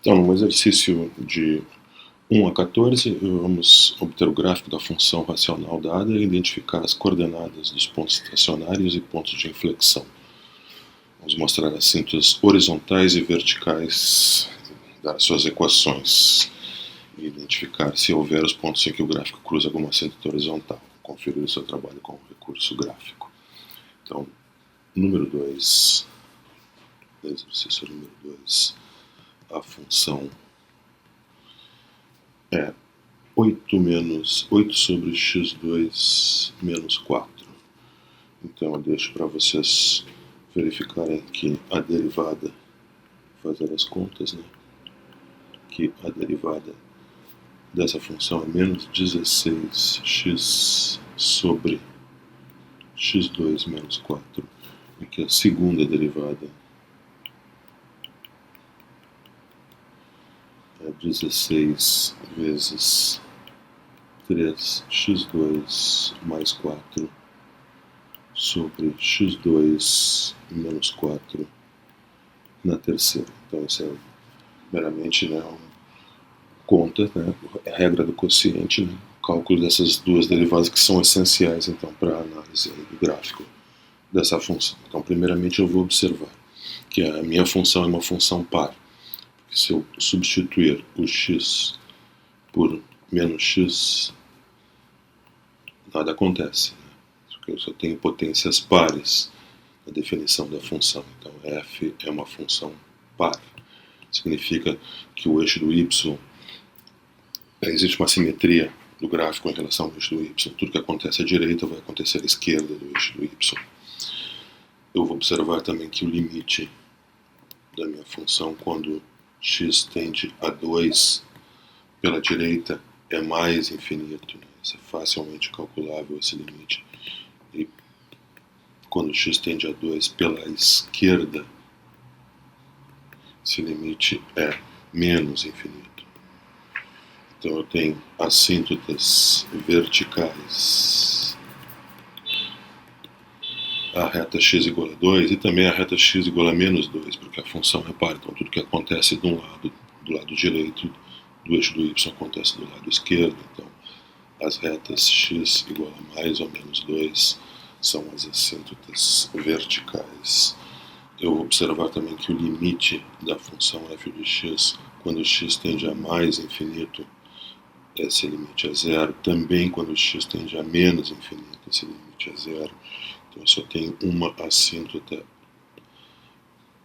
Então, no exercício de 1 a 14, vamos obter o gráfico da função racional dada e identificar as coordenadas dos pontos estacionários e pontos de inflexão. Vamos mostrar as cintas horizontais e verticais das suas equações e identificar se houver os pontos em que o gráfico cruza alguma cinta horizontal. Conferir o seu trabalho com o recurso gráfico. Então, número 2, exercício número 2, a função é 8 sobre x2 menos 4. Então eu deixo para vocês verificarem que a derivada, fazer as contas, né? Que a derivada dessa função é menos 16x sobre x2 menos 4. E que a segunda derivada é 16 vezes 3x2 mais 4 sobre x2 menos 4 na terceira. Então isso é meramente, né, conta, né, a regra do quociente, né, cálculo dessas duas derivadas que são essenciais então para a análise do gráfico dessa função. Então primeiramente eu vou observar que a minha função é uma função par. Se eu substituir o x por menos x, nada acontece, né? Porque eu só tenho potências pares na definição da função. Então f é uma função par. Significa que o eixo do y, existe uma simetria do gráfico em relação ao eixo do y. Tudo que acontece à direita vai acontecer à esquerda do eixo do y. Eu vou observar também que o limite da minha função quando x tende a 2 pela direita é mais infinito, né? Isso é facilmente calculável, esse limite. E quando x tende a 2 pela esquerda, esse limite é menos infinito. Então eu tenho assíntotas verticais, a reta x igual a 2 e também a reta x igual a menos 2, porque a função é par. Então tudo que acontece de um lado, do lado direito do eixo do y, acontece do lado esquerdo. Então as retas x igual a mais ou menos 2 são as assíntotas verticais. Eu vou observar também que o limite da função f de x, quando x tende a mais infinito, esse limite é zero. Também quando x tende a menos infinito, esse limite é zero. Então eu só tenho uma assíntota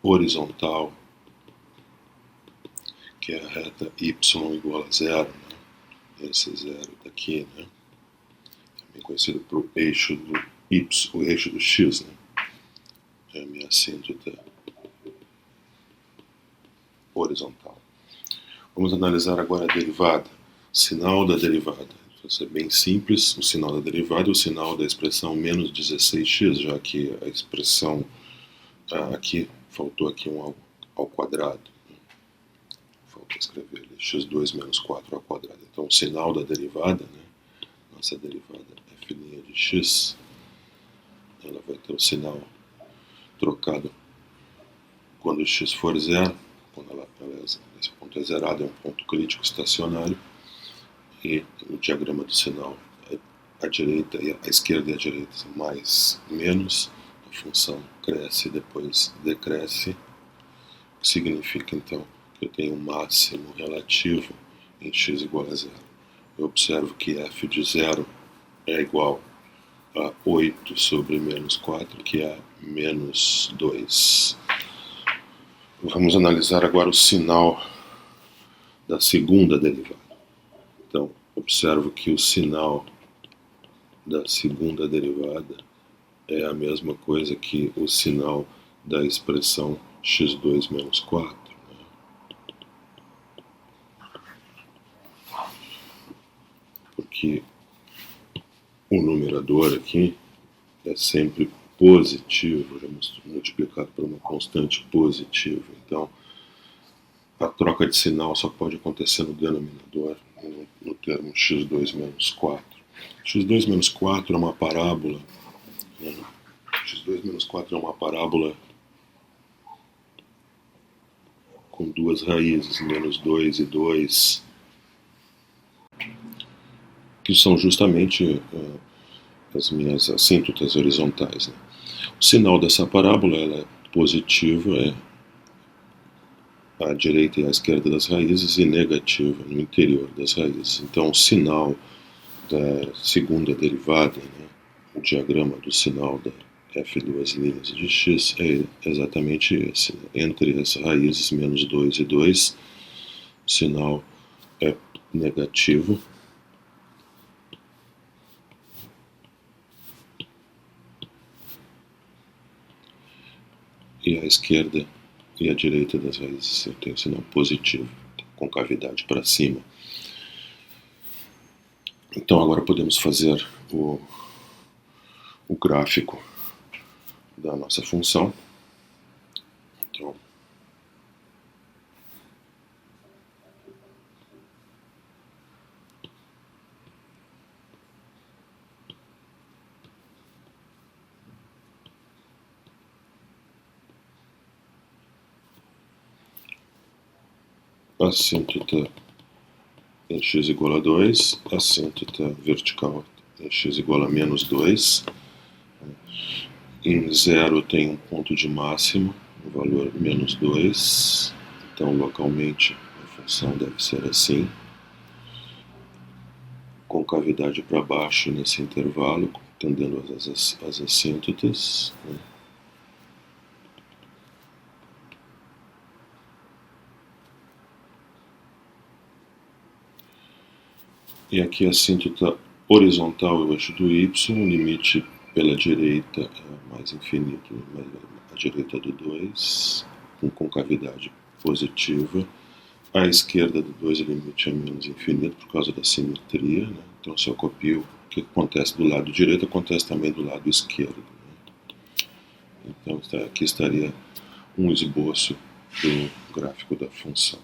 horizontal, que é a reta y igual a zero, né? Esse zero daqui, né? Também conhecido por eixo do y, o eixo do x, né? É a minha assíntota horizontal. Vamos analisar agora a derivada, sinal da derivada. Isso é bem simples, o sinal da derivada é o sinal da expressão menos 16x, já que a expressão aqui, faltou aqui um ao quadrado. Falta escrever ali, x2 menos 4 ao quadrado. Então o sinal da derivada, né, nossa derivada f' de x, ela vai ter o sinal trocado quando x for zero, quando esse ponto é zerado, é um ponto crítico estacionário, e o diagrama do sinal, a direita e a esquerda e a direita são mais menos, a função cresce e depois decresce, o que significa então que eu tenho um máximo relativo em x igual a zero. Eu observo que f de zero é igual a 8 sobre menos 4, que é menos 2. Vamos analisar agora o sinal da segunda derivada. Então, observo que o sinal da segunda derivada é a mesma coisa que o sinal da expressão x2 menos 4. Né? Porque o numerador aqui é sempre positivo, já multiplicado por uma constante positiva. Então, a troca de sinal só pode acontecer no denominador, no termo x2 menos 4. x2 menos 4 é uma parábola, né? x2 menos 4 é uma parábola com duas raízes, menos 2 e 2, que são justamente as minhas assíntotas horizontais, né? O sinal dessa parábola ela é positivo, à direita e à esquerda das raízes, e negativa no interior das raízes. Então, o sinal da segunda derivada, né, o diagrama do sinal da f duas linhas de x é exatamente esse. Né? Entre as raízes menos 2 e 2, o sinal é negativo. E à esquerda e à direita das raízes eu tenho o sinal positivo, com cavidade para cima. Então agora podemos fazer o gráfico da nossa função. Então, assíntota em x igual a 2, assíntota vertical em x igual a menos 2. Em 0 tem um ponto de máximo, o valor menos 2. Então, localmente, a função deve ser assim, com cavidade para baixo nesse intervalo, tendendo as assíntotas. Né? E aqui a assíntota horizontal é o eixo do y, o limite pela direita é mais infinito, a direita do 2, com concavidade positiva. À esquerda do 2 o limite é menos infinito por causa da simetria. Né? Então, se eu copio o que acontece do lado direito, acontece também do lado esquerdo. Né? Então, aqui estaria um esboço do gráfico da função.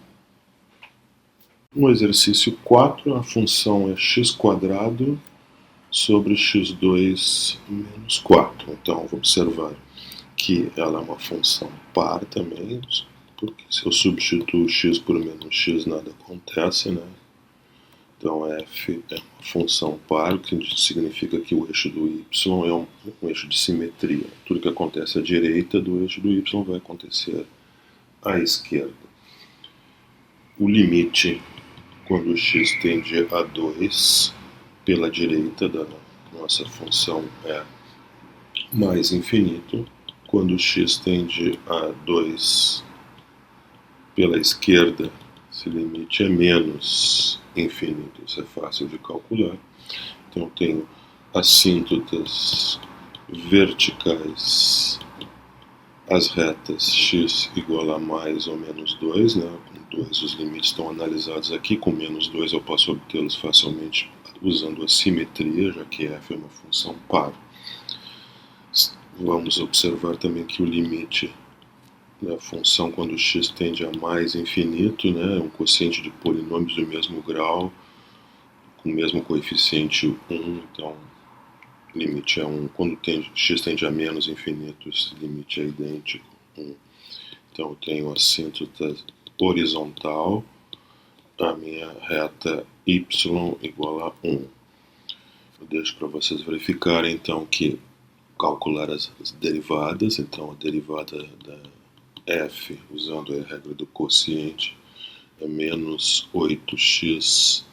No exercício 4, a função é x² sobre x2 menos 4. Então, vou observar que ela é uma função par também, porque se eu substituo x por menos x, nada acontece, né? Então, f é uma função par, o que significa que o eixo do y é um eixo de simetria. Tudo que acontece à direita do eixo do y vai acontecer à esquerda. O limite, quando x tende a 2, pela direita da nossa função é mais infinito. Quando x tende a 2 pela esquerda, esse limite é menos infinito. Isso é fácil de calcular. Então, eu tenho assíntotas verticais, as retas x igual a mais ou menos 2, né? Com 2 os limites estão analisados aqui, com menos 2 eu posso obtê-los facilmente usando a simetria, já que f é uma função par. Vamos observar também que o limite da função quando x tende a mais infinito, né, é um quociente de polinômios do mesmo grau, com o mesmo coeficiente 1, então o limite é 1. Quando x tende a menos infinito, esse limite é idêntico, 1. Então eu tenho a assíntota horizontal, a minha reta y igual a 1. Eu deixo para vocês verificarem então que calcular as derivadas, então a derivada da f, usando a regra do quociente, é menos 8x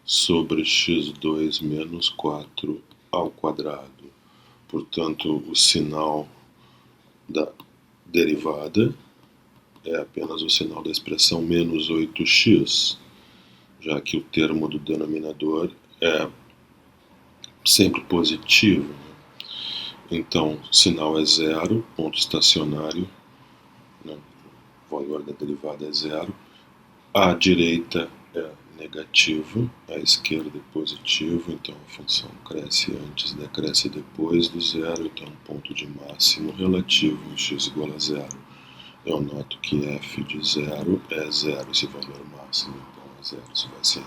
sobre x2 menos 4 ao quadrado. Portanto, o sinal da derivada é apenas o sinal da expressão menos 8x, já que o termo do denominador é sempre positivo. Então, o sinal é zero, ponto estacionário, né? O valor da derivada é zero. À direita é negativo, à esquerda é positivo, então a função cresce antes, decresce depois do zero, então um ponto de máximo relativo em x igual a zero. Eu noto que f de zero é zero, esse valor máximo, então é zero. Isso vai ser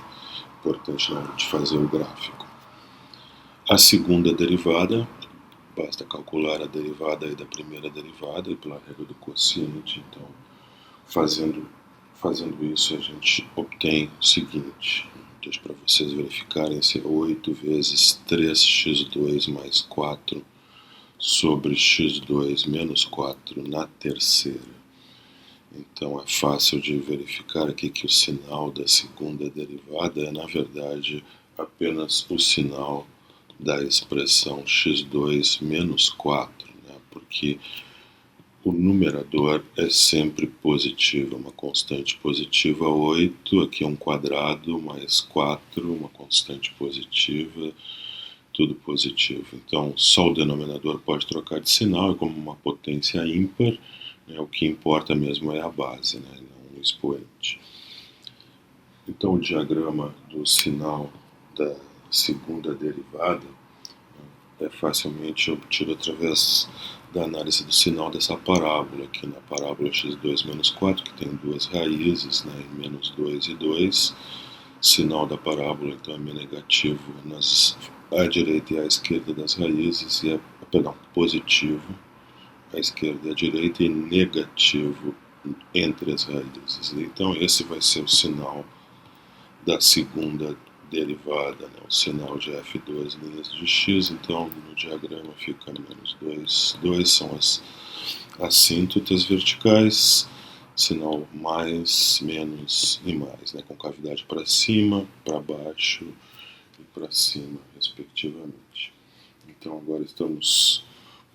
importante na hora de fazer o gráfico. A segunda derivada, basta calcular a derivada aí da primeira derivada e pela regra do quociente. Então, fazendo Fazendo isso, a gente obtém o seguinte. Deixa para vocês verificarem se é 8 vezes 3x2 mais 4 sobre x2 menos 4 na terceira. Então é fácil de verificar aqui que o sinal da segunda derivada é, na verdade, apenas o sinal da expressão x2 menos 4, né? Porque o numerador é sempre positivo, uma constante positiva 8, aqui é um quadrado, mais 4, uma constante positiva, tudo positivo. Então, só o denominador pode trocar de sinal, e como uma potência ímpar, né, o que importa mesmo é a base, né, não o expoente. Então, o diagrama do sinal da segunda derivada é facilmente obtido através da análise do sinal dessa parábola, aqui na parábola x2 menos 4, que tem duas raízes, né, menos 2 e 2. Sinal da parábola, então, é negativo à direita e à esquerda das raízes, e positivo à esquerda e à direita, e negativo entre as raízes. Então, esse vai ser o sinal da segunda derivada, né, o sinal de f2 linhas de x. Então, no diagrama fica menos 2, 2 são as assíntotas verticais, sinal mais, menos e mais, né, com cavidade para cima, para baixo e para cima, respectivamente. Então, agora estamos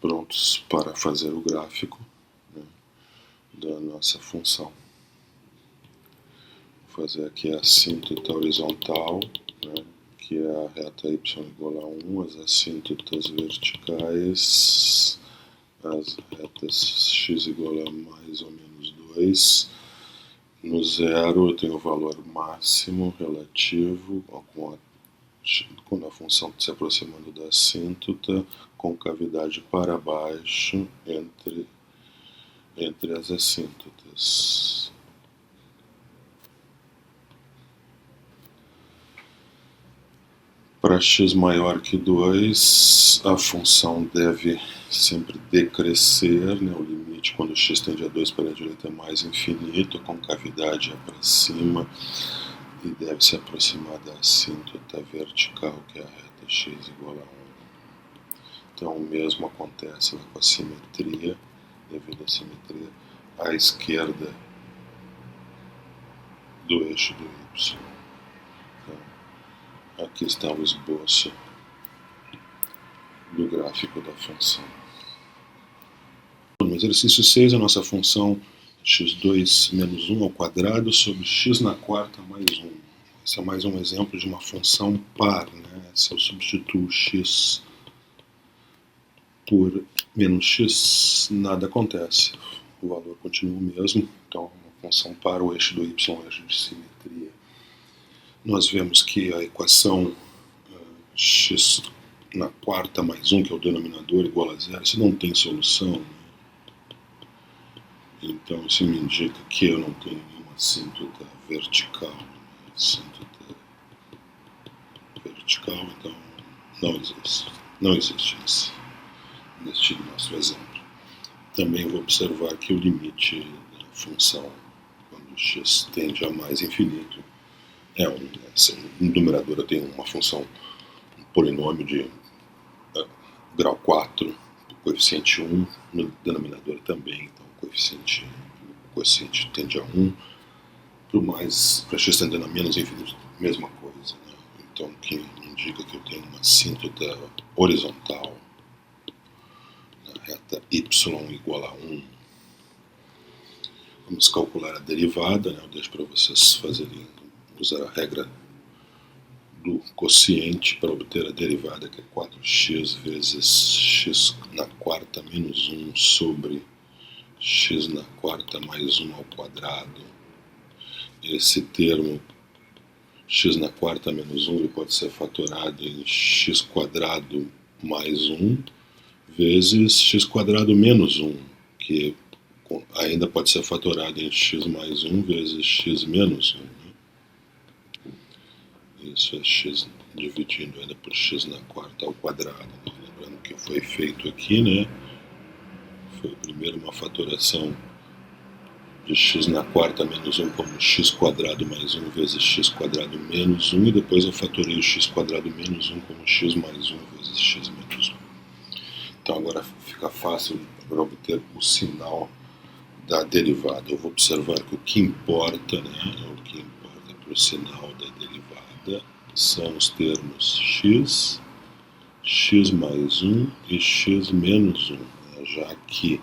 prontos para fazer o gráfico, né, da nossa função. Vou fazer aqui a assíntota horizontal, né, que é a reta y igual a 1, as assíntotas verticais, as retas x igual a mais ou menos 2. No zero eu tenho o valor máximo relativo, quando a função se aproximando da assíntota, com cavidade para baixo entre as assíntotas. Para x maior que 2, a função deve sempre decrescer, né? O limite quando x tende a 2 para a direita é mais infinito, a concavidade é para cima, e deve se aproximar da assíntota vertical, que é a reta x igual a 1. Então o mesmo acontece com a simetria, devido à simetria à esquerda do eixo do y. Então, aqui está o esboço do gráfico da função. No exercício 6, a nossa função x2 menos 1 ao quadrado sobre x na quarta mais 1. Esse é mais um exemplo de uma função par, né? Se eu substituo x por menos x, nada acontece. O valor continua o mesmo. Então, uma função par, o eixo do y é o eixo de simetria. Nós vemos que a equação x na quarta mais 1, que é o denominador, igual a zero, isso não tem solução, né? Então isso me indica que eu não tenho nenhuma assíntota vertical. Assíntota vertical, então não existe neste nosso exemplo. Também vou observar que o limite da função, quando x tende a mais infinito, é 1. No numerador eu tenho uma função, um polinômio de grau 4, coeficiente 1, no denominador também, então o coeficiente tende a 1, para x tendendo a menos infinito, mesma coisa, né? Então, que indica que eu tenho uma assíntota horizontal na reta y igual a 1. Vamos calcular a derivada, né? Eu deixo para vocês usar a regra do quociente para obter a derivada, que é 4x vezes x na quarta menos 1 sobre x na quarta mais 1 ao quadrado. Esse termo x na quarta menos 1 ele pode ser fatorado em x quadrado mais 1 vezes x quadrado menos 1, que ainda pode ser fatorado em x mais 1 vezes x menos 1. Né? Isso é x dividindo ainda por x na quarta ao quadrado. Né? Lembrando que foi feito aqui, né? Foi primeiro uma fatoração de x na quarta menos 1 como x quadrado mais 1 vezes x quadrado menos 1, e depois eu fatorei o x quadrado menos 1 como x mais 1 vezes x menos 1. Então agora fica fácil para obter o sinal da derivada. Eu vou observar que o que importa, o que importa para o sinal da derivada são os termos x, x mais 1 e x menos 1, já que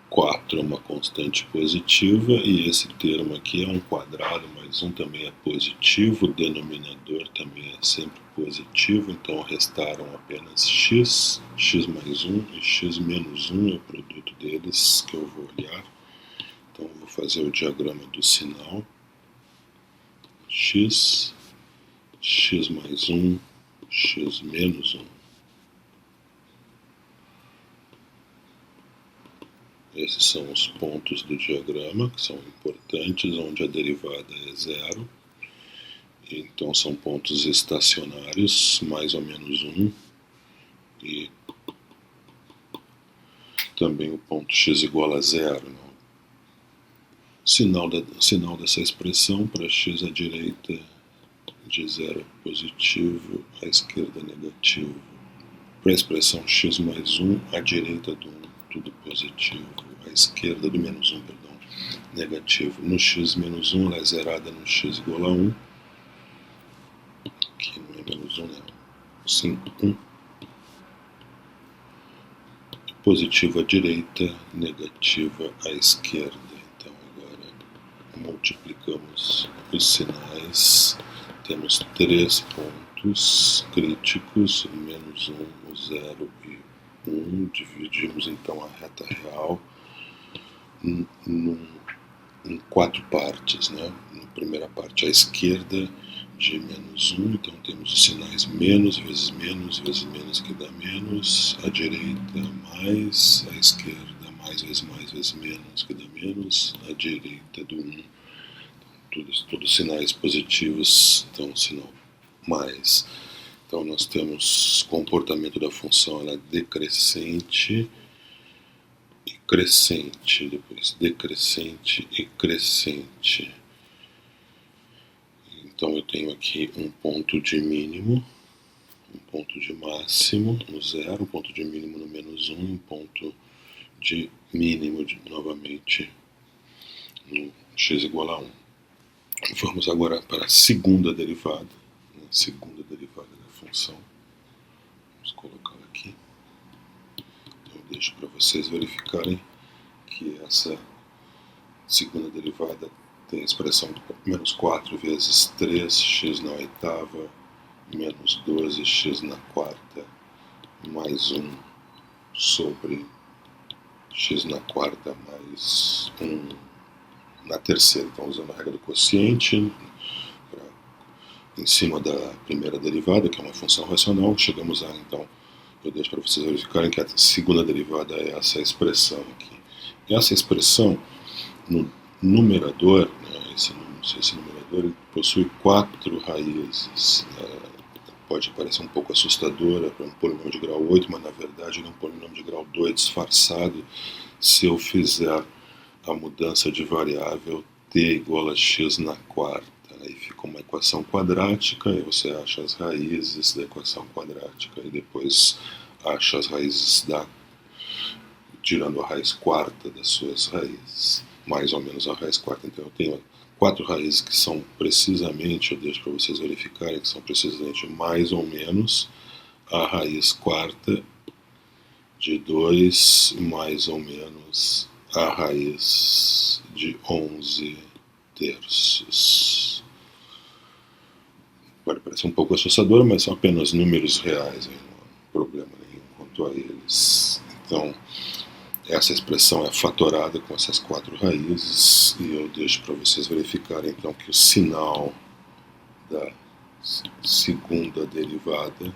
4 é uma constante positiva e esse termo aqui é um quadrado, mais 1 também é positivo, o denominador também é sempre positivo, então restaram apenas x, x mais 1 e x menos 1 é o produto deles que eu vou olhar. Então eu vou fazer o diagrama do sinal, x, x mais 1, x menos 1. Esses são os pontos do diagrama, que são importantes, onde a derivada é zero. Então são pontos estacionários, mais ou menos 1. E também o ponto x igual a zero. Sinal dessa expressão, para x à direita de zero positivo, à esquerda negativo. Para a expressão x mais 1, à direita do 1, tudo positivo, à esquerda do menos 1, perdão, negativo. No x menos 1, ela é zerada no x igual a 1. Aqui não é menos 1, não. Sim, 1. Positivo à direita, negativa à esquerda. Então agora multiplicamos os sinais. Temos 3 pontos críticos, menos 1, o 0 e 1. Dividimos então a reta real em 4 partes. Na primeira parte, à esquerda de menos 1, então temos os sinais menos vezes menos que dá menos, à direita mais, à esquerda mais vezes menos que dá menos, à direita do 1, todos sinais positivos, então sinal mais. Então nós temos comportamento da função, ela é decrescente e crescente, depois decrescente e crescente. Então eu tenho aqui um ponto de mínimo, um ponto de máximo no 0, um ponto de mínimo no menos 1, um ponto de mínimo novamente no x igual a 1. Vamos agora para a segunda derivada, da função. Vamos colocá-la aqui. Então eu deixo para vocês verificarem que essa segunda derivada tem a expressão de menos 4 vezes 3x na oitava, menos 12x na quarta, mais 1 sobre x na quarta mais 1 na terceira. Então, usando a regra do quociente, em cima da primeira derivada, que é uma função racional, chegamos a, então, eu deixo para vocês verificarem que a segunda derivada é essa expressão aqui. E essa expressão, no numerador, esse numerador ele possui 4 raízes. Pode parecer um pouco assustadora para um polinômio de grau 8, mas na verdade ele é um polinômio de grau 2 disfarçado se eu fizer a mudança de variável t igual a x na quarta. Aí fica uma equação quadrática, e você acha as raízes da equação quadrática, e depois acha as raízes tirando a raiz quarta das suas raízes, mais ou menos a raiz quarta. Então eu tenho 4 raízes que são precisamente, eu deixo para vocês verificarem, que são precisamente mais ou menos a raiz quarta de 2 mais ou menos a raiz de 11 terços. Pode parecer um pouco assustador, mas são apenas números reais, não há problema nenhum quanto a eles. Então, essa expressão é fatorada com essas 4 raízes, e eu deixo para vocês verificarem então que o sinal da segunda derivada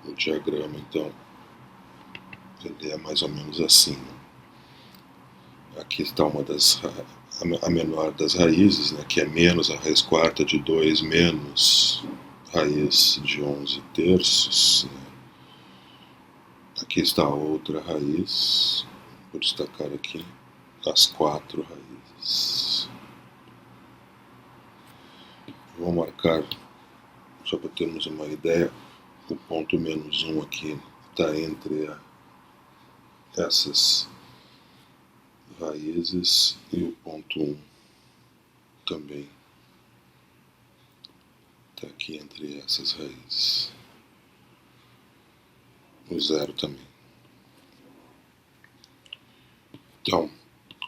no diagrama, então, ele é mais ou menos assim. Aqui está a menor das raízes, que é menos a raiz quarta de 2 menos raiz de 11 terços. Aqui está a outra raiz, Vou destacar aqui as 4 raízes. Vou marcar, só para termos uma ideia, o ponto -1 aqui está entre essas raízes e o ponto 1 também está aqui entre essas raízes. O 0 também. Então,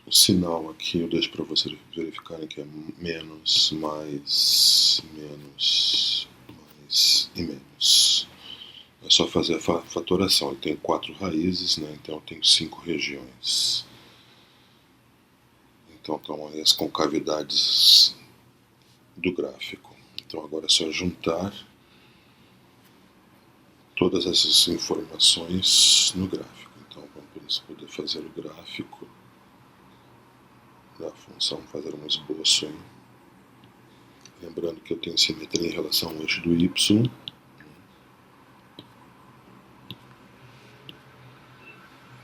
o sinal aqui eu deixo para vocês verificarem que é menos, mais, menos, mais e menos. É só fazer a fatoração. Ele tem 4 raízes, né? Então eu tenho 5 regiões. Então estão aí as concavidades do gráfico. Então agora é só juntar todas essas informações no gráfico. Então vamos poder fazer o gráfico da função, fazer um esboço aí. Lembrando que eu tenho simetria em relação ao eixo do y.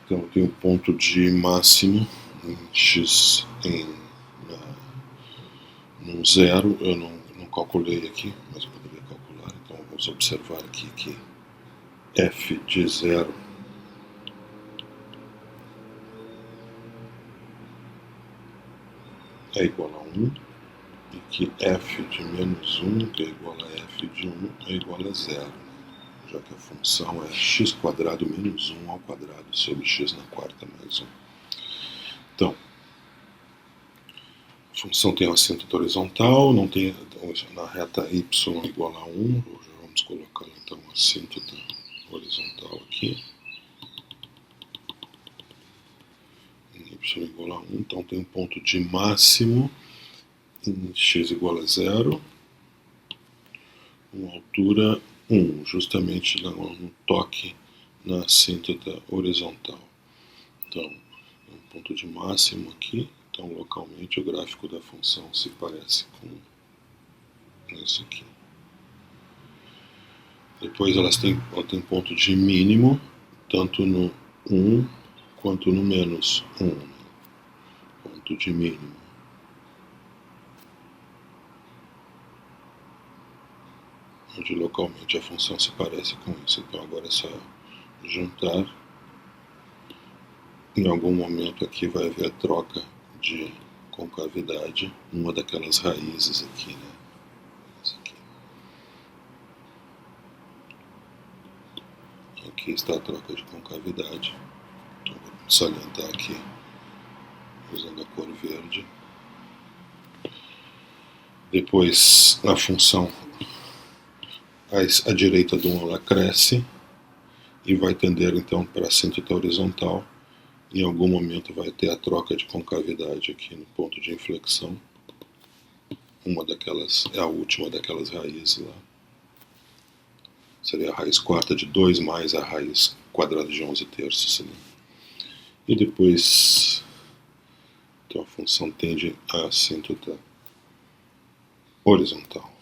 Então eu tenho um ponto de máximo em x no 0. Eu não calculei aqui, mas eu poderia calcular. Então vamos observar aqui que f de 0 é igual a 1 e que f de -1, que é igual a f de 1, é igual a 0, já que a função é x² menos 1 ao quadrado sobre x na quarta mais 1. Então, a função tem uma assíntota horizontal, não tem, na reta y igual a 1, já vamos colocar então a assíntota horizontal aqui. Y igual a 1, então tem um ponto de máximo em x igual a 0, com altura 1, justamente no toque na assíntota horizontal. Então, é um ponto de máximo aqui, então localmente o gráfico da função se parece com esse aqui. Depois ela tem ponto de mínimo, tanto no 1 quanto no -1. Ponto de mínimo. Onde localmente a função se parece com isso. Então agora é só juntar. Em algum momento aqui vai haver a troca de concavidade, uma daquelas raízes aqui, né? Essa aqui. Aqui está a troca de concavidade. Então vou salientar aqui usando a cor verde. Depois a função à direita do 1 ela cresce e vai tender então para a assíntota horizontal. Em algum momento vai ter a troca de concavidade aqui no ponto de inflexão. Uma daquelas é a última daquelas raízes lá. Seria a raiz quarta de 2 mais a raiz quadrada de 11 terços. Né? E depois, então a função tende à assíntota horizontal.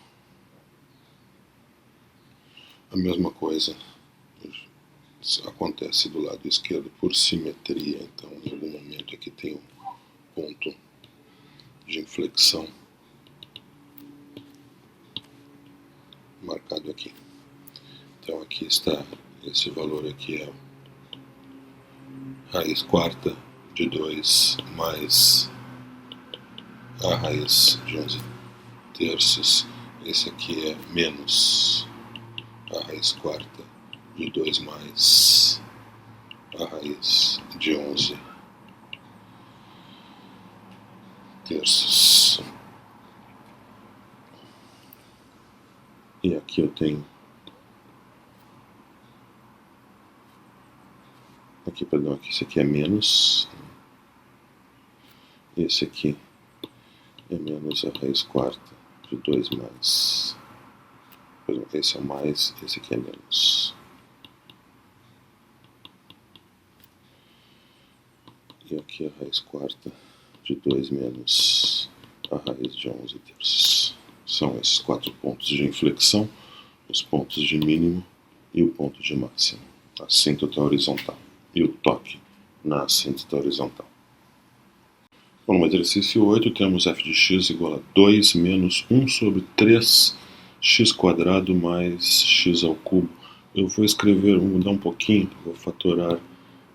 A mesma coisa acontece do lado esquerdo por simetria. Então, em algum momento aqui tem um ponto de inflexão marcado aqui. Então aqui está, esse valor aqui é raiz quarta de 2 mais a raiz de 11 terços. Esse aqui é menos a raiz quarta de 2 mais a raiz de 11 terços. E aqui eu tenho aqui, perdão, aqui, esse aqui é menos, esse aqui é menos a raiz quarta de 2 mais, perdão, esse é mais, esse aqui é menos. E aqui a raiz quarta de 2 menos a raiz de 11 terços. São esses 4 pontos de inflexão, os pontos de mínimo e o ponto de máximo. A assíntota horizontal e o toque na assíntota horizontal. Bom, no exercício 8 temos f de x igual a 2 menos 1 sobre 3 x quadrado mais x ao cubo. Eu vou escrever, vou mudar um pouquinho, vou fatorar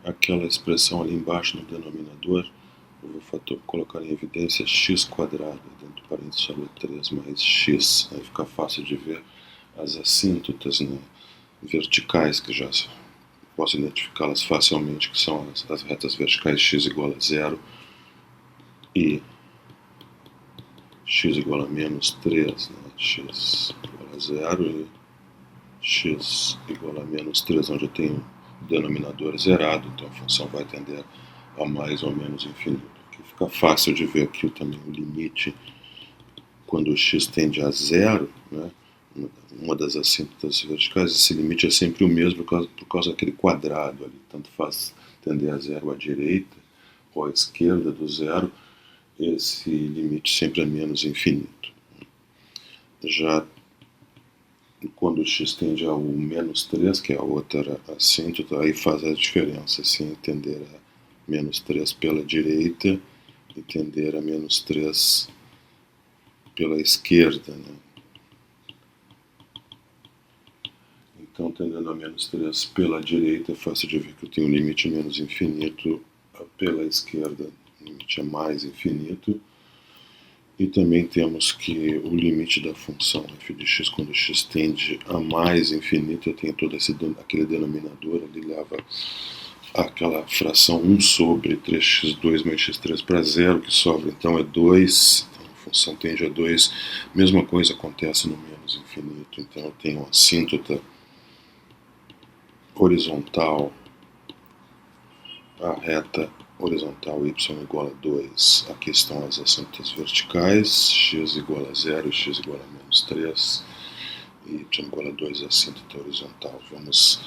aquela expressão ali embaixo no denominador. Eu vou colocar em evidência x quadrado, dentro do parênteses sobre 3 mais x. Aí fica fácil de ver as assíntotas, né, verticais, que já posso identificá-las facilmente, que são as retas verticais x igual a 0 e x igual a menos 3, né? X igual a 0 e x igual a menos 3, onde eu tenho o denominador zerado, então a função vai tender a mais ou menos infinito. Aqui fica fácil de ver aqui também o limite quando o x tende a 0, né? Uma das assíntotas verticais, esse limite é sempre o mesmo por causa daquele quadrado ali, tanto faz tender a 0 à direita ou à esquerda do zero, esse limite sempre é menos infinito. Já quando o x tende ao menos 3, que é a outra assíntota, aí faz a diferença, assim, tender a menos 3 pela direita e tender a menos 3 pela esquerda, né? Então, tendendo a menos 3 pela direita, é fácil de ver que eu tenho um limite menos infinito, pela esquerda o limite é mais infinito. E também temos que o limite da função f de x, quando x tende a mais infinito, eu tenho todo aquele denominador ali, leva aquela fração 1 sobre 3x2 mais x3 para 0, que sobra então é 2, então a função tende a 2. Mesma coisa acontece no menos infinito, então eu tenho uma assíntota horizontal, a reta horizontal y igual a 2, aqui estão as assíntotas verticais, x igual a 0 e x igual a menos 3, e y igual a 2 a assíntota horizontal. Vamos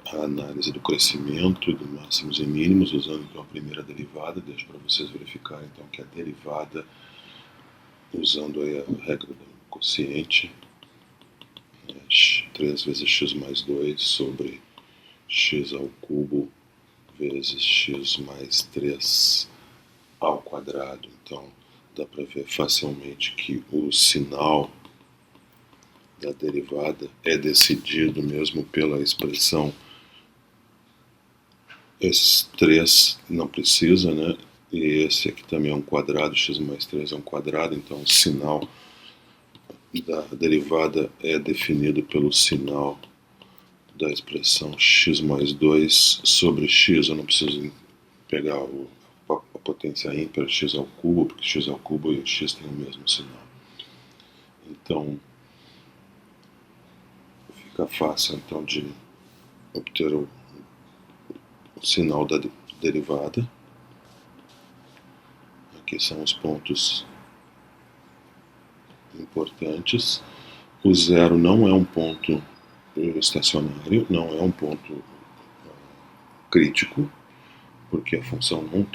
à análise do crescimento, de máximos e mínimos, usando então a primeira derivada. Deixo para vocês verificarem então que a derivada, usando aí a regra do quociente, 3 vezes x mais 2 sobre x ao cubo vezes x mais 3 ao quadrado. Então, dá para ver facilmente que o sinal da derivada é decidido mesmo pela expressão. Esses 3 não precisa, né? E esse aqui também é um quadrado, x mais 3 é um quadrado, então o sinal da derivada é definido pelo sinal da expressão x mais 2 sobre x. Eu não preciso pegar a potência ímpar x ao cubo, porque x ao cubo e x tem o mesmo sinal. Então, fica fácil então de obter o sinal da derivada. Aqui são os pontos importantes. O zero não é um ponto estacionário, não é um ponto crítico, porque a função não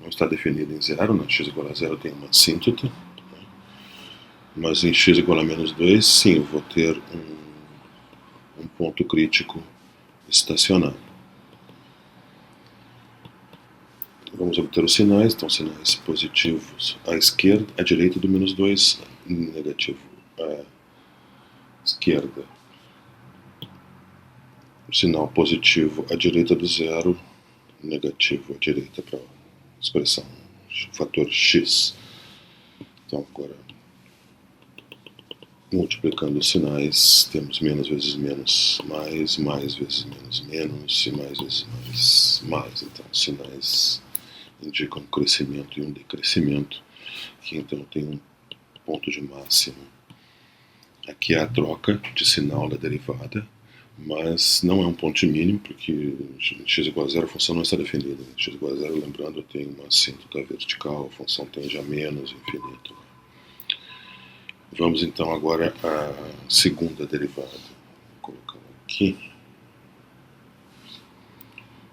está definida em zero, né? X igual a zero tem uma assíntota, né? Mas em x igual a menos 2, sim, eu vou ter um ponto crítico estacionário. Vamos obter os sinais, então sinais positivos à esquerda, à direita do menos 2, negativo à esquerda. O sinal positivo à direita do zero, negativo à direita para a expressão fator x. Então agora, multiplicando os sinais, temos menos vezes menos mais vezes menos menos e mais vezes mais mais. Então os sinais indicam um crescimento e um decrescimento. Aqui então tem um ponto de máximo. Aqui é a troca de sinal da derivada, mas não é um ponto de mínimo, porque x igual a zero a função não está definida. X igual a zero, lembrando, eu tenho uma assíntota vertical, a função tende a menos infinito. Vamos então agora à segunda derivada. Vou colocar aqui.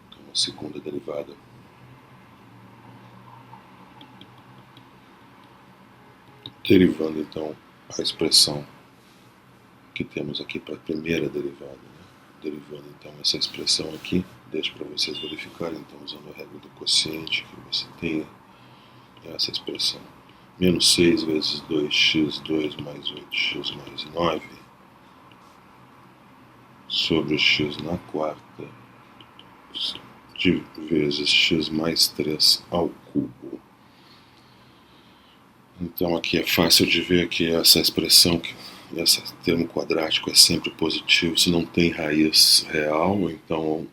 Então, a segunda derivada. Derivando então a expressão que temos aqui para a primeira derivada, né? Derivando então essa expressão aqui deixo para vocês verificarem, então, usando a regra do quociente, que você tem essa expressão. Menos 6 vezes 2x2 mais 8x mais 9 sobre x na quarta de vezes x mais 3 ao cubo. Então aqui é fácil de ver que essa expressão, esse termo quadrático é sempre positivo, se não tem raiz real, então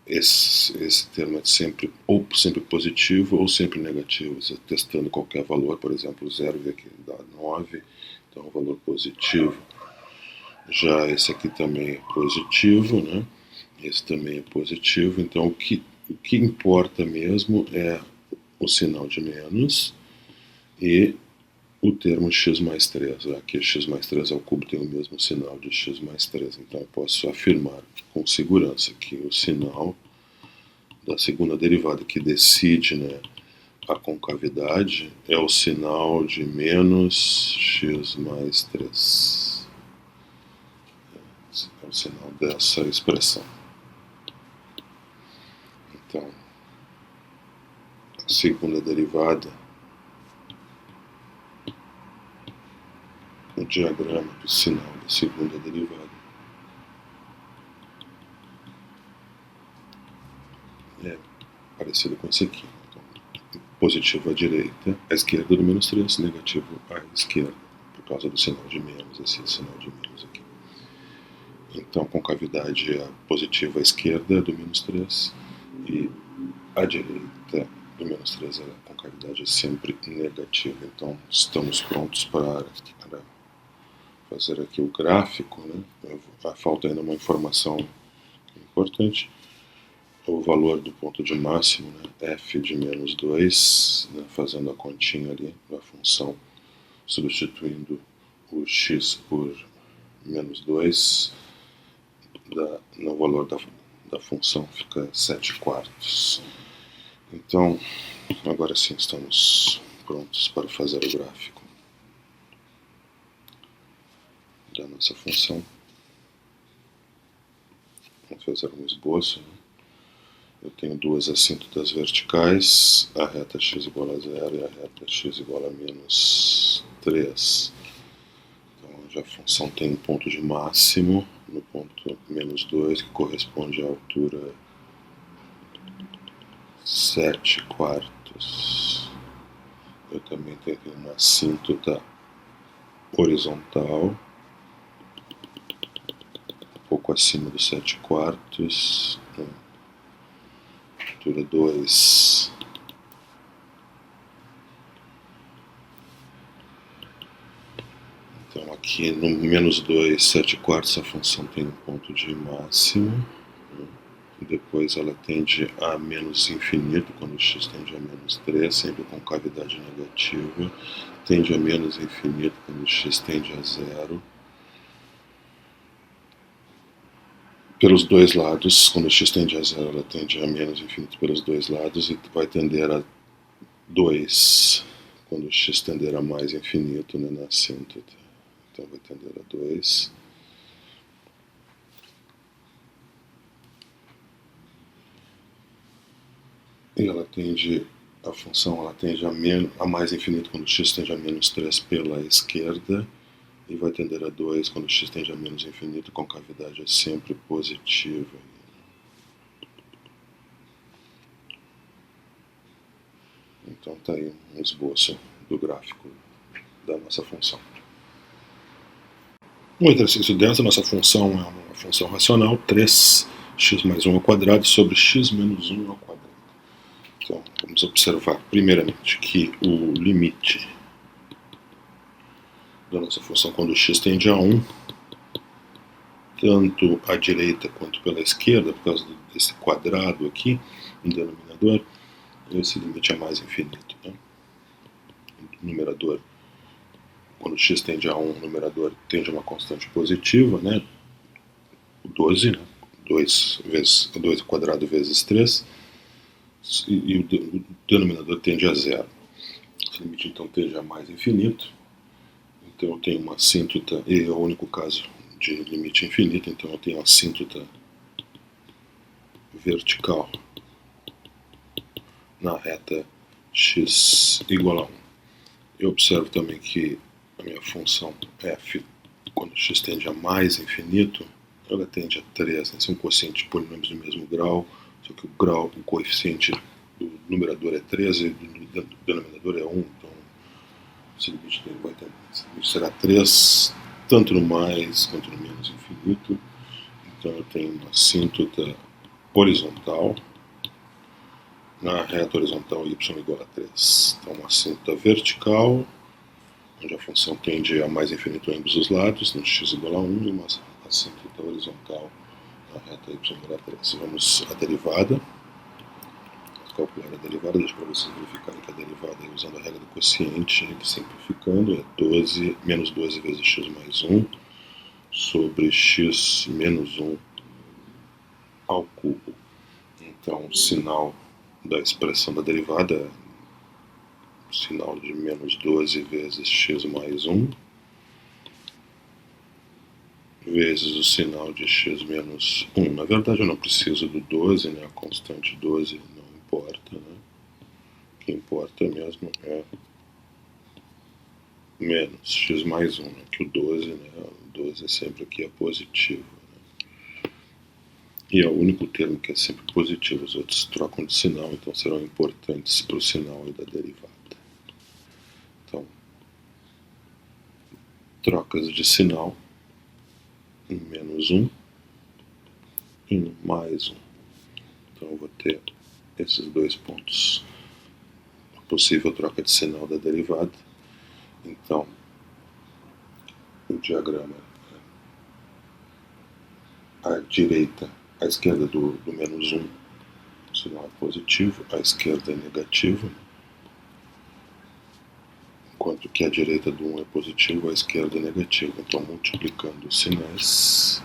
esse termo é sempre ou sempre positivo ou sempre negativo. Você testando qualquer valor, por exemplo, 0 vê que dá 9, então é um valor positivo. Já esse aqui também é positivo, né? Esse também é positivo, então o que importa mesmo é o sinal de menos e o termo x mais 3. Aqui x mais 3 ao cubo tem o mesmo sinal de x mais 3, então eu posso afirmar com segurança que o sinal da segunda derivada que decide, né, a concavidade é o sinal de menos x mais 3. É o sinal dessa expressão. Então, a segunda derivada, o diagrama do sinal da segunda derivada é parecido com esse aqui. Então, positivo à direita, à esquerda do menos 3, negativo à esquerda, por causa do sinal de menos, esse sinal de menos aqui. Então, concavidade é positiva à esquerda do menos 3 e à direita do menos 3 a concavidade é sempre negativa. Então, estamos prontos para fazer aqui o gráfico, né? Falta ainda uma informação importante. O valor do ponto de máximo, né? f de menos 2, né? Fazendo a continha ali da função, substituindo o x por menos 2, no valor da função fica 7/4. Então, agora sim estamos prontos para fazer o gráfico da nossa função. Vamos fazer um esboço, né? Eu tenho duas assíntotas verticais, a reta x igual a 0 e a reta x igual a menos 3. Então, já a função tem um ponto de máximo no ponto menos 2, que corresponde à altura 7/4. Eu também tenho uma assíntota horizontal, um pouco acima dos 7/4, altura 2. Então aqui no menos 2, 7/4, a função tem um ponto de máximo, né? Depois ela tende a menos infinito, quando x tende a menos 3, sempre com cavidade negativa, tende a menos infinito quando x tende a 0. Pelos dois lados, quando x tende a 0, ela tende a menos infinito pelos dois lados e vai tender a 2 quando x tender a mais infinito, né, na assíntota. Então vai tender a 2. E ela tende, a função ela tende a mais infinito quando x tende a menos 3 pela esquerda, e vai tender a 2 quando x tende a menos infinito, com cavidade é sempre positiva. Então está aí um esboço do gráfico da nossa função. No exercício dessa, nossa função é uma função racional, 3x mais 1 ao quadrado sobre x menos 1 ao quadrado. Então, vamos observar, primeiramente, que o limite da nossa função quando x tende a 1, tanto à direita quanto pela esquerda, por causa desse quadrado aqui, no denominador, esse limite é mais infinito, né? O numerador, quando x tende a 1, o numerador tende a uma constante positiva, né? O 12, né? 2 ao quadrado vezes 3, e o denominador tende a 0. Esse limite então tende a mais infinito, então eu tenho uma assíntota, e é o único caso de limite infinito, então eu tenho a assíntota vertical na reta x igual a 1. Eu observo também que a minha função f, quando x tende a mais infinito, ela tende a 3, né? São quocientes de polinômios do mesmo grau, só que o coeficiente do numerador é 13 e do denominador é 1, então esse limite será 3, tanto no mais quanto no menos infinito. Então eu tenho uma assíntota horizontal na reta horizontal y igual a 3. Então uma assíntota vertical, onde a função tende a mais infinito em ambos os lados, no x igual a 1, e uma assíntota horizontal na reta y igual a 3. Vamos à derivada. Vamos calcular a derivada, deixa para vocês verificarem que a derivada, usando a regra do quociente, simplificando, é 12, menos 12 vezes x mais 1 sobre x menos 1 ao cubo. Então, o sinal da expressão da derivada é o sinal de menos 12 vezes x mais 1 vezes o sinal de x menos 1. Na verdade, eu não preciso do 12, né? A constante 12 não importa, né? O que importa mesmo é menos x mais 1, né? Que o 12, né? O 12 sempre aqui é positivo. E é o único termo que é sempre positivo, os outros trocam de sinal, então serão importantes para o sinal da derivada. Então, trocas de sinal em menos 1 e no mais 1. Então eu vou ter esses dois pontos. A possível troca de sinal da derivada. Então, o diagrama, à direita, à esquerda do menos 1, o sinal é positivo, à esquerda é negativo, enquanto que à direita do 1 é positivo, à esquerda é negativo. Então, multiplicando os sinais,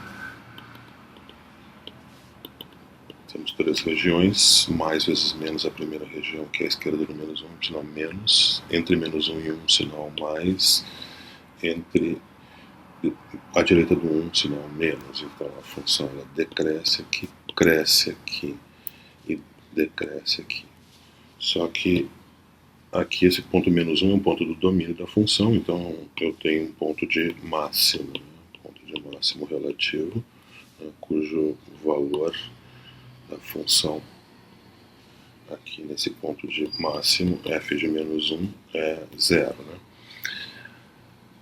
temos três regiões, mais vezes menos a primeira região, que é a esquerda do menos 1, sinal menos, entre menos 1 e 1, sinal mais, entre a direita do 1, sinal menos. Então, a função ela decresce aqui, cresce aqui e decresce aqui. Só que aqui esse ponto menos 1 é um ponto do domínio da função, então eu tenho um ponto de máximo, né? Um ponto de máximo relativo, né? Cujo valor da função aqui nesse ponto de máximo, f de menos 1 é 0. Né?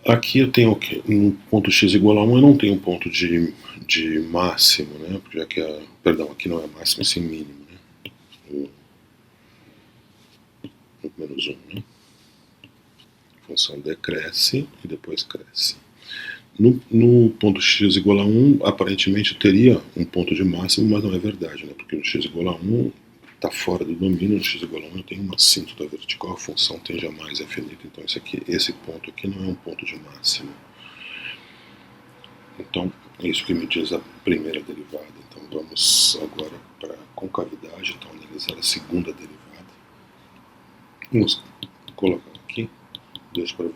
Aqui eu tenho um ponto x igual a 1, eu não tenho um ponto de máximo, né? Já que perdão, aqui não é máximo, sim mínimo, né? No menos 1, né? A função decresce e depois cresce. No ponto x igual a 1, aparentemente teria um ponto de máximo, mas não é verdade, né? Porque no x igual a 1 está fora do domínio, no x igual a 1 eu tenho uma assíntota vertical, a função tende a mais infinito, então esse ponto aqui não é um ponto de máximo. Então, é isso que me diz a primeira derivada. Então, vamos agora para a concavidade, então analisar a segunda derivada. Vamos colocar aqui, deixa para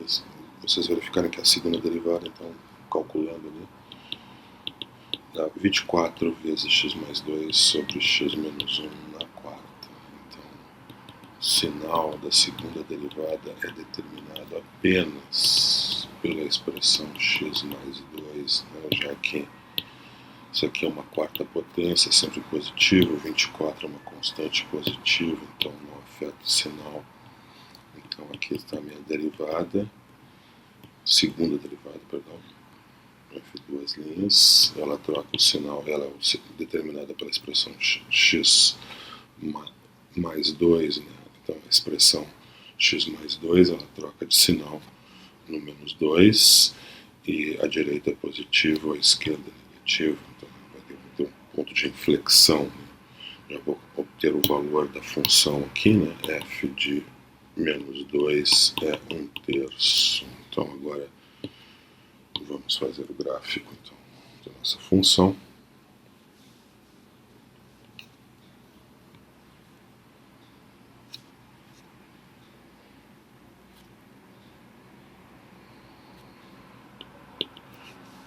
vocês verificarem que a segunda derivada, então, calculando ali, dá 24 vezes x mais 2 sobre x menos 1 na quarta. Então, o sinal da segunda derivada é determinado apenas pela expressão x mais 2, né, já que isso aqui é uma quarta potência, sempre positivo, 24 é uma constante positiva, então não afeta o sinal. Então aqui está a minha derivada, segunda derivada, perdão. F2 linhas, ela troca o sinal, ela é determinada pela expressão x mais 2, né? Então a expressão x mais 2, ela troca de sinal no menos 2, e a direita é positivo, a esquerda é negativo, então vai ter um ponto de inflexão, né? Já vou obter o valor da função aqui, né? F de menos 2 é 1/3. Então agora vamos fazer o gráfico então, da nossa função.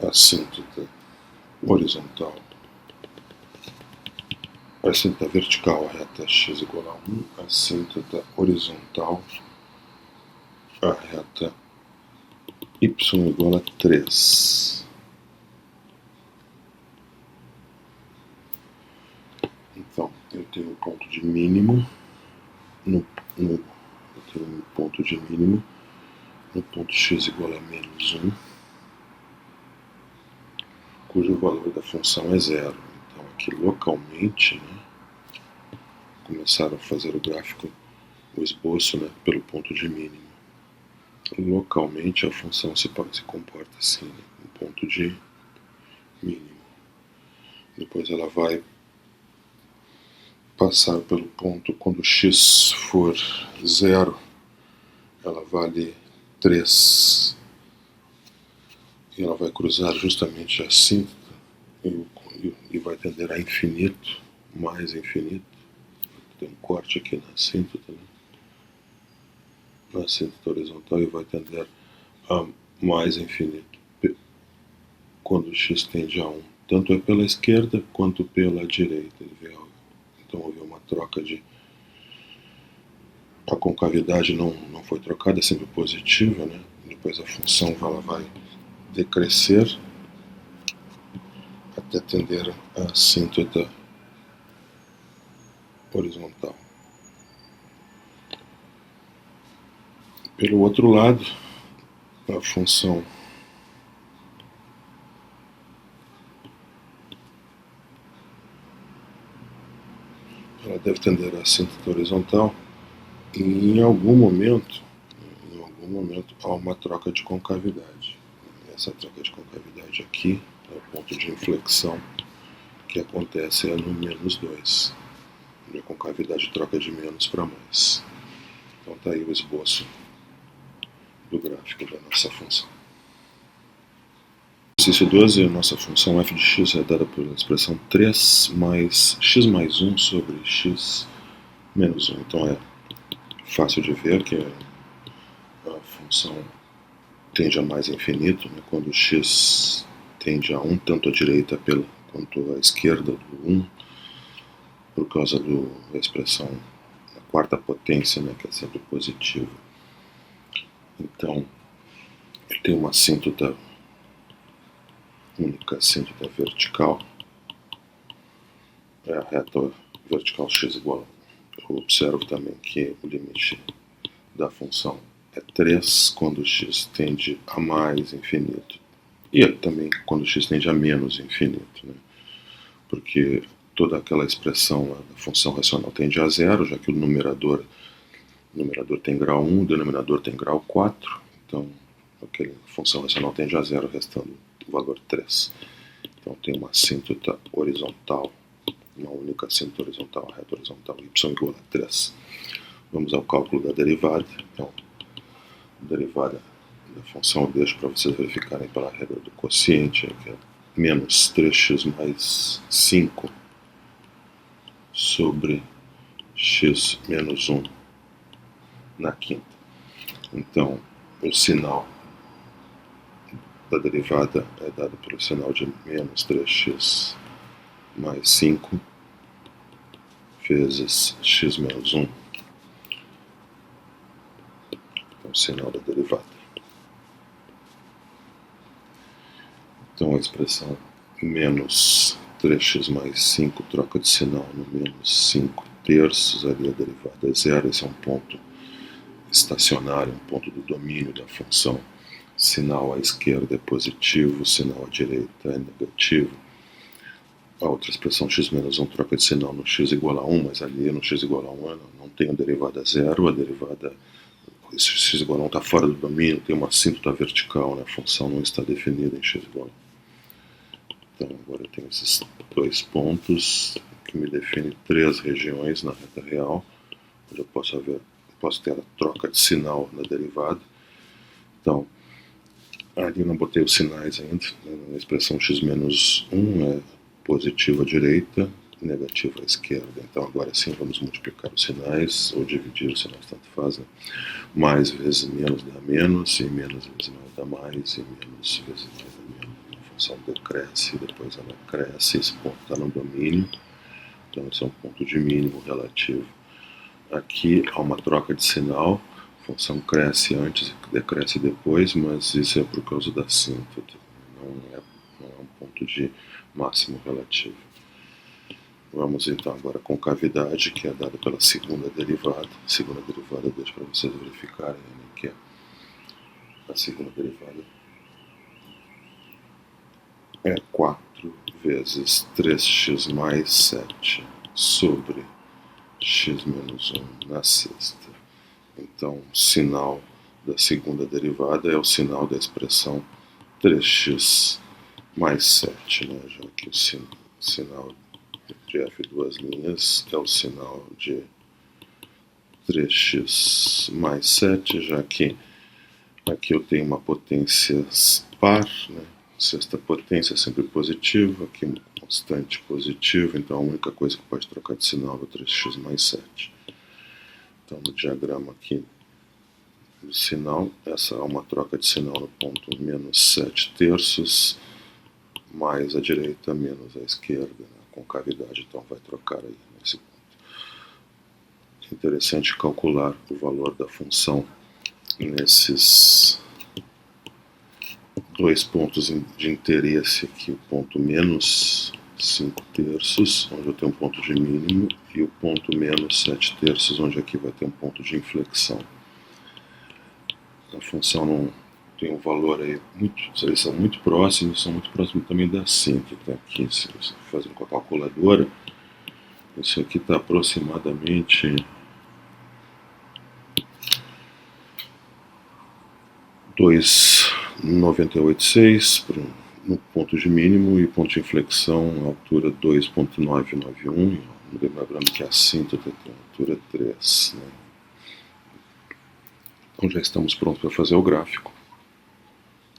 A assíntota horizontal A assíntota vertical, a reta x igual a 1, a assíntota horizontal, a reta y igual a 3. Então, eu tenho um ponto de mínimo no ponto x igual a menos 1, cujo valor da função é 0. Então, aqui localmente, começaram a fazer o gráfico, o esboço, pelo ponto de mínimo. Localmente, a função se comporta assim, um ponto de mínimo. Depois ela vai passar pelo ponto, quando x for 0, ela vale 3. E ela vai cruzar justamente a assíntota e vai tender a infinito, mais infinito. Tem um corte aqui na assíntota, na assíntota horizontal, e vai tender a mais infinito quando x tende a 1. Tanto é pela esquerda quanto pela direita. Então houve uma troca de... A concavidade não foi trocada, é sempre positiva, Depois a função ela vai decrescer até tender a assíntota horizontal. Pelo outro lado, a função ela deve tender a assíntota horizontal, e em algum momento há uma troca de concavidade. Essa troca de concavidade aqui é o ponto de inflexão que acontece no menos 2, onde a concavidade troca de menos para mais. Então está aí o esboço do gráfico da nossa função. Exercício 12, a nossa função f de x é dada pela expressão 3 mais x mais 1 sobre x menos 1. Então é fácil de ver que a função tende a mais infinito, quando x tende a 1, tanto à direita quanto à esquerda do 1, por causa da expressão da quarta potência, que é sempre positiva. Então, eu tenho uma assíntota única, assíntota vertical, é a reta vertical x igual a 1. Eu observo também que o limite da função é 3 quando x tende a mais infinito. E também quando x tende a menos infinito, porque toda aquela expressão da função racional tende a 0, já que o numerador tem grau 1, o denominador tem grau 4, então aquela função racional tende a 0, restando o valor 3. Então tem uma assíntota horizontal, uma única assíntota horizontal, a reta horizontal, y igual a 3. Vamos ao cálculo da derivada. Então, a derivada da função eu deixo para vocês verificarem pela regra do quociente, que é menos 3x mais 5 sobre x menos 1 na quinta. Então, o sinal da derivada é dado pelo sinal de menos 3x mais 5 vezes x menos 1. Então, o sinal da derivada. Então, a expressão menos 3x mais 5 troca de sinal no menos 5 terços, ali a derivada é 0, esse é um ponto estacionário, um ponto do domínio da função. Sinal à esquerda é positivo, sinal à direita é negativo. A outra expressão x menos 1 troca de sinal no x igual a 1, mas ali no x igual a 1 não tem a derivada 0, a derivada x igual a 1 está fora do domínio, tem uma assíntota vertical, a função não está definida em x igual a 1. Então agora eu tenho esses dois pontos que me definem 3 regiões na reta real, onde eu posso ter a troca de sinal na derivada. Então, ali eu não botei os sinais ainda, na expressão x menos 1 é positivo à direita, negativo à esquerda. Então agora sim vamos multiplicar os sinais, ou dividir os sinais, tanto faz. Mais vezes menos dá menos, e menos vezes mais dá mais, e menos vezes mais dá menos. A função decresce, depois ela cresce, esse ponto está no domínio. Então esse é um ponto de mínimo relativo. Aqui há uma troca de sinal, a função cresce antes e decresce depois, mas isso é por causa da assíntota, não é um ponto de máximo relativo. Vamos então agora à concavidade, que é dada pela segunda derivada. A segunda derivada, deixa para vocês verificarem, que é a segunda derivada é 4 vezes 3x mais 7 sobre x menos 1 na sexta. Então, o sinal da segunda derivada é o sinal da expressão 3x mais 7, né? Já que o sinal de f duas linhas é o sinal de 3x mais 7, já que aqui eu tenho uma potência par, né? Sexta potência é sempre positiva, aqui uma constante positiva, então a única coisa que pode trocar de sinal é o 3x mais 7. Então no diagrama aqui do sinal, essa é uma troca de sinal no ponto menos 7 terços, mais à direita menos à esquerda, né? A concavidade então vai trocar aí nesse ponto. É interessante calcular o valor da função nesses dois pontos de interesse aqui, o ponto menos 5 terços, onde eu tenho um ponto de mínimo, e o ponto menos 7 terços, onde aqui vai ter um ponto de inflexão. A função não tem um valor aí, eles são muito próximos também da assíntota. Aqui, se você fazendo com a calculadora, isso aqui está aproximadamente 2,986 no ponto de mínimo e ponto de inflexão a altura 2,991, lembrando que a assíntota tem altura 3. Né? Então já estamos prontos para fazer o gráfico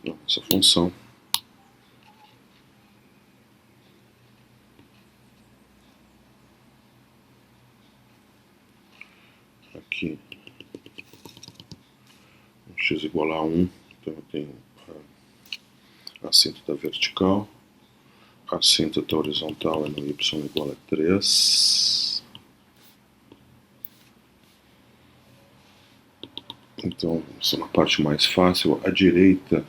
da nossa função. Aqui, x igual a 1, então eu tenho a assíntota vertical, a assíntota horizontal é no y igual a 3. Então, essa é uma parte mais fácil. À direita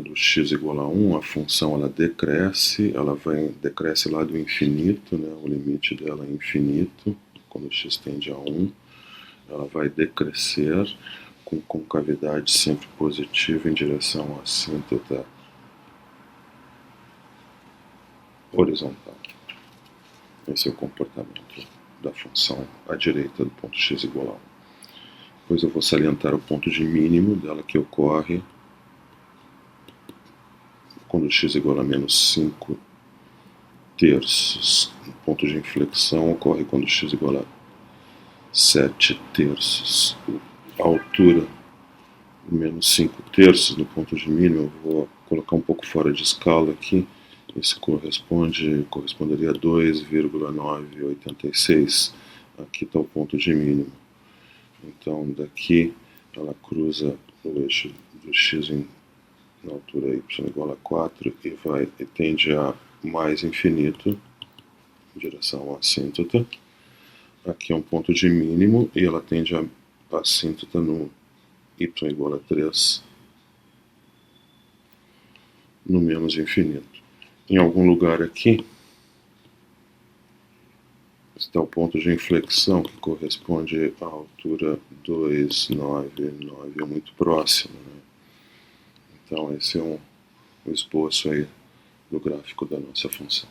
do x igual a 1, a função ela decresce, decresce lá do infinito, né? O limite dela é infinito, quando x tende a 1, ela vai decrescer com concavidade sempre positiva em direção à assíntota horizontal. Esse é o comportamento da função à direita do ponto x igual a 1. Depois eu vou salientar o ponto de mínimo dela, que ocorre quando x igual a menos 5 terços. O ponto de inflexão ocorre quando x igual a 7 terços. A altura menos 5 terços no ponto de mínimo, eu vou colocar um pouco fora de escala aqui. Isso corresponderia a 2,986. Aqui está o ponto de mínimo. Então daqui ela cruza o eixo do x na altura y igual a 4 e tende a mais infinito em direção à assíntota. Aqui é um ponto de mínimo e ela tende a assíntota no y igual a 3 no menos infinito. Em algum lugar aqui está o ponto de inflexão, que corresponde à altura 2,991, muito próximo. Né? Então esse é um esboço aí do gráfico da nossa função.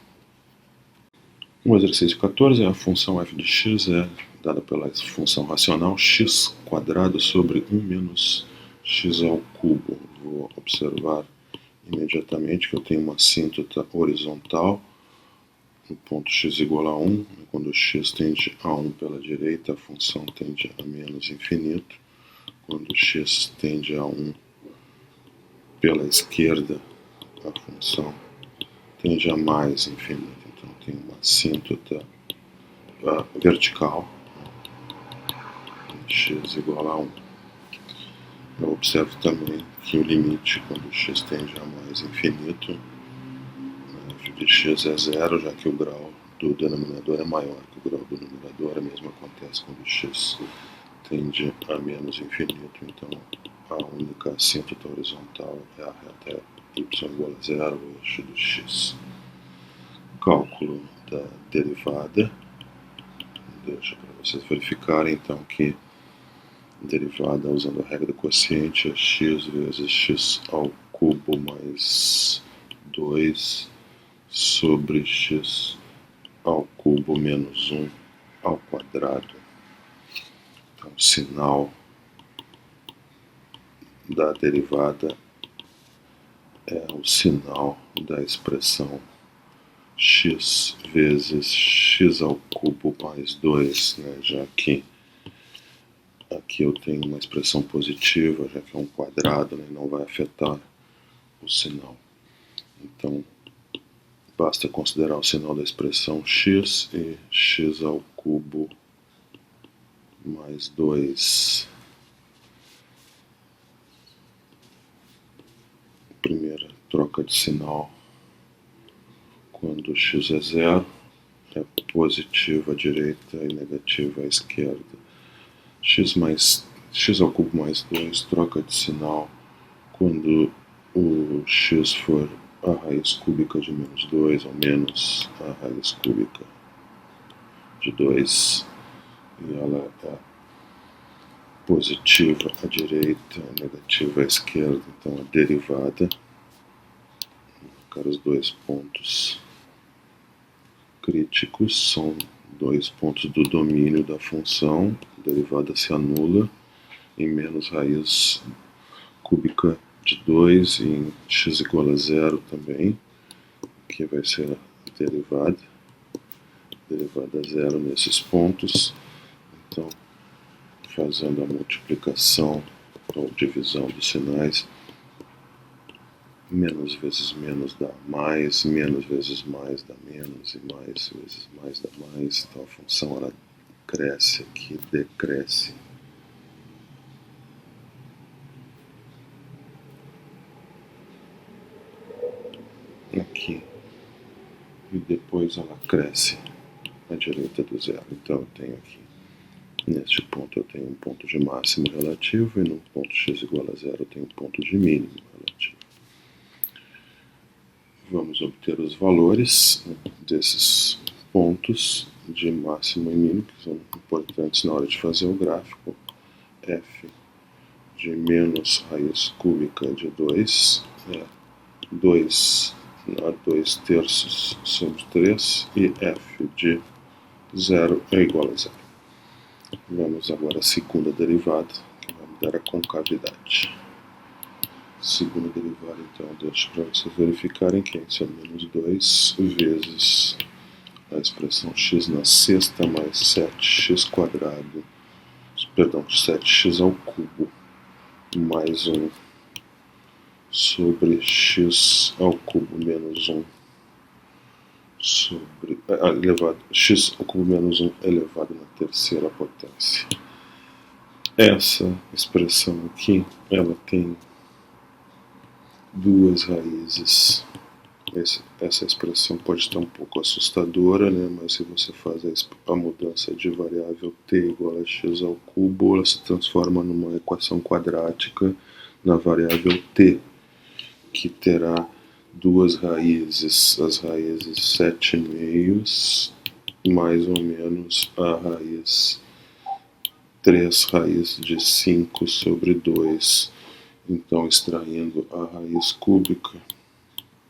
No exercício 14, a função f de x é dada pela função racional x² sobre 1 menos x ao cubo. Vou observar imediatamente que eu tenho uma assíntota horizontal no ponto x igual a 1, quando x tende a 1 pela direita, a função tende a menos infinito. Quando x tende a 1 pela esquerda, a função tende a mais infinito. Então tem uma assíntota vertical, x igual a 1. Eu observo também que o limite, quando x tende a mais infinito, f de x é zero, já que o grau do denominador é maior que o grau do numerador. A mesma acontece quando x tende a menos infinito, então a única assíntota horizontal é a reta y igual a zero, o eixo do x. Cálculo da derivada. Deixa para vocês verificarem então que a derivada usando a regra do quociente é x vezes x ao cubo mais 2 sobre x ao cubo menos 1 ao quadrado. Então, o sinal da derivada é o sinal da expressão x vezes x ao cubo mais 2, né? Já que aqui eu tenho uma expressão positiva, já que é um quadrado, né? Não vai afetar o sinal. Então, basta considerar o sinal da expressão x e x ao cubo mais 2. Primeira troca de sinal. Quando x é zero, é positivo à direita e negativo à esquerda. X ao cubo mais 2, troca de sinal. Quando o x for a raiz cúbica de menos 2 ou menos a raiz cúbica de 2, e ela é positiva à direita, negativa à esquerda, então a derivada, vou marcar os dois pontos críticos, são dois pontos do domínio da função, a derivada se anula em menos raiz cúbica de 2 e em x igual a zero também, que vai ser a derivada zero nesses pontos. Então, fazendo a multiplicação ou divisão dos sinais, menos vezes menos dá mais, menos vezes mais dá menos, e mais vezes mais dá mais. Então a função ela cresce aqui, decresce. Aqui. E depois ela cresce à direita do zero. Então eu tenho aqui, neste ponto eu tenho um ponto de máximo relativo, e no ponto x igual a zero eu tenho um ponto de mínimo relativo. Vamos obter os valores desses pontos de máximo e mínimo, que são importantes na hora de fazer o gráfico. F de menos raiz cúbica de 2 é 2 a 2 terços sobre 3, e F de 0 é igual a 0. Vamos agora à segunda derivada, que vai me dar a concavidade. Segunda derivada, então, deixo para vocês verificarem que isso é menos 2 vezes a expressão x na sexta mais 7x quadrado, perdão, 7x ao cubo mais 1 sobre x ao cubo menos 1 sobre elevado, x ao cubo menos 1 elevado na terceira potência. Essa expressão aqui, ela tem duas raízes. Essa expressão pode estar um pouco assustadora, né? Mas se você faz a mudança de variável t igual a x ao cubo, ela se transforma numa equação quadrática na variável t, que terá duas raízes, as raízes 7/2 mais ou menos a raiz 3 raiz de 5 sobre 2. Então, extraindo a raiz cúbica,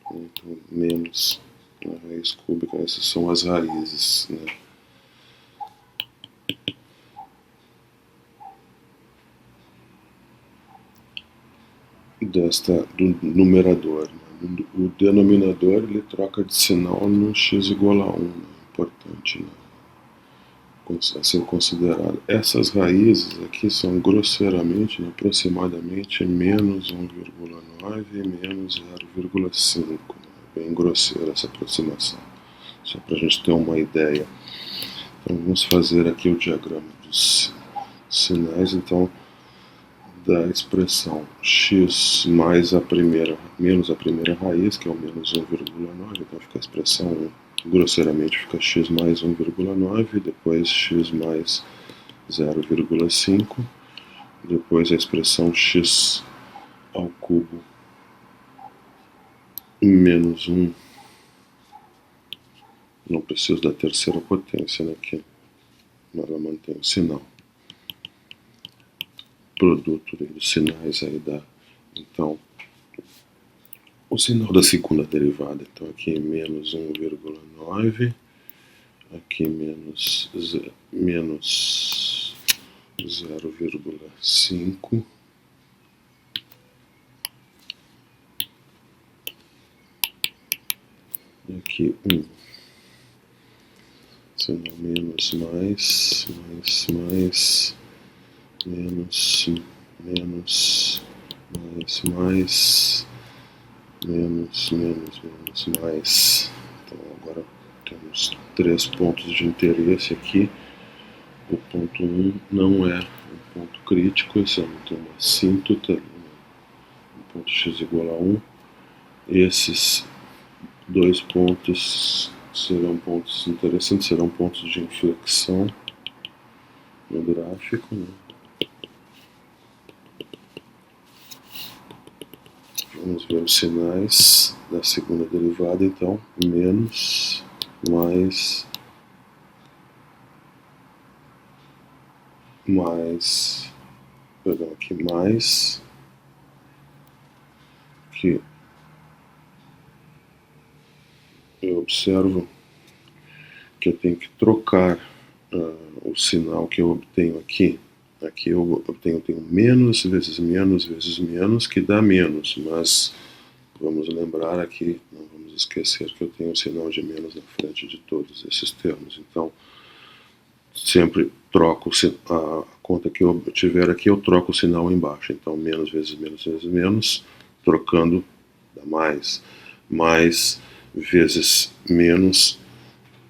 então, menos a raiz cúbica, essas são as raízes, né? Do numerador, né? O denominador ele troca de sinal no x igual a 1, né? Importante, né? A ser considerado. Essas raízes aqui são grosseiramente, aproximadamente, menos 1,9 e menos 0,5. Né? Bem grosseira essa aproximação, só para a gente ter uma ideia. Então vamos fazer aqui o diagrama dos sinais, então, da expressão x mais a primeira, menos a primeira raiz, que é o menos 1,9, então fica a expressão 1 grosseiramente fica x mais 1,9, depois x mais 0,5, depois a expressão x ao cubo menos 1. Não preciso da terceira potência, né, aqui, mas ela mantém o sinal. Produto dos sinais aí dá, então, o sinal da segunda derivada. Então aqui menos 1,9, aqui menos 0,5, e aqui 1. Sinal menos mais, menos, menos, mais, menos, mais. Então agora temos 3 pontos de interesse aqui. O ponto 1 não é um ponto crítico, esse é uma assíntota, um ponto x igual a 1. Esses 2 pontos serão pontos interessantes, serão pontos de inflexão no gráfico, né? Vamos ver os sinais da segunda derivada, então, menos, mais, perdão, aqui mais, que eu observo que eu tenho que trocar o sinal que eu obtenho aqui. Aqui eu tenho menos vezes menos vezes menos, que dá menos, mas vamos lembrar aqui, não vamos esquecer que eu tenho um sinal de menos na frente de todos esses termos. Então, sempre troco a conta que eu tiver aqui, eu troco o sinal embaixo. Então, menos vezes menos vezes menos, trocando, dá mais. Mais vezes menos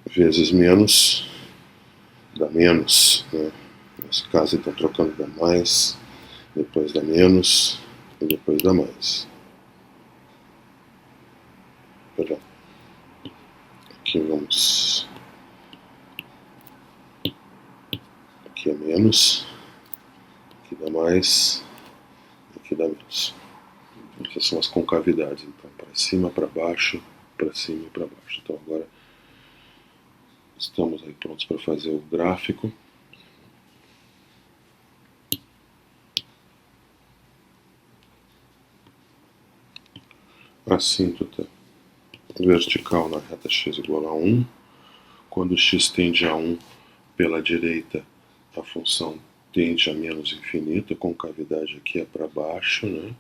vezes menos, dá menos, né? Nesse caso, então, trocando dá mais, depois dá menos, e depois dá mais. Perdão. Aqui vamos... Aqui é menos, aqui dá mais, aqui dá menos. Essas são as concavidades, então, para cima, para baixo, para cima e para baixo. Então, agora estamos aí prontos para fazer o gráfico. Assíntota vertical na reta x igual a 1. Quando x tende a 1 pela direita, a função tende a menos infinito. A concavidade aqui é para baixo, né?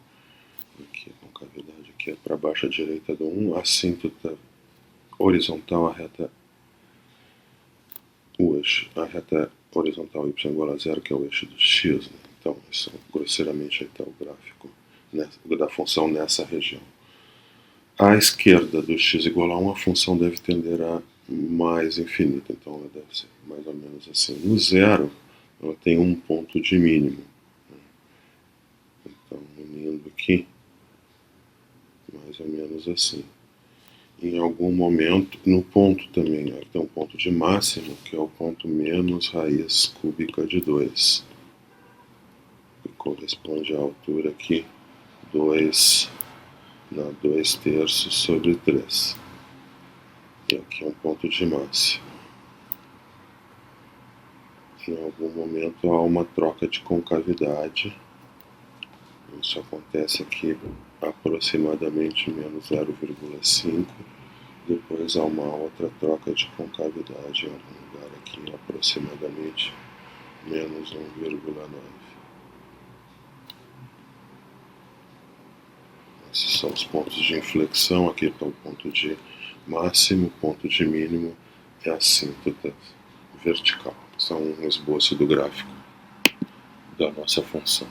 Aqui a concavidade aqui é para baixo, a direita do 1. Assíntota horizontal, a reta horizontal y igual a 0, que é o eixo do x, né? Então, isso, grosseiramente, aí está o gráfico, né, da função nessa região. À esquerda do x igual a 1, a função deve tender a mais infinito, então ela deve ser mais ou menos assim. No zero, ela tem um ponto de mínimo. Então, unindo aqui, mais ou menos assim. Em algum momento, no ponto também, ó, tem um ponto de máximo, que é o ponto menos raiz cúbica de 2, que corresponde à altura aqui, 2 terços sobre 3. E aqui é um ponto de máximo. Em algum momento há uma troca de concavidade. Isso acontece aqui aproximadamente menos 0,5. Depois há uma outra troca de concavidade em algum lugar aqui, aproximadamente menos 1,9. Esses são os pontos de inflexão. Aqui está o ponto de máximo, ponto de mínimo e a assíntota vertical. São um esboço do gráfico da nossa função.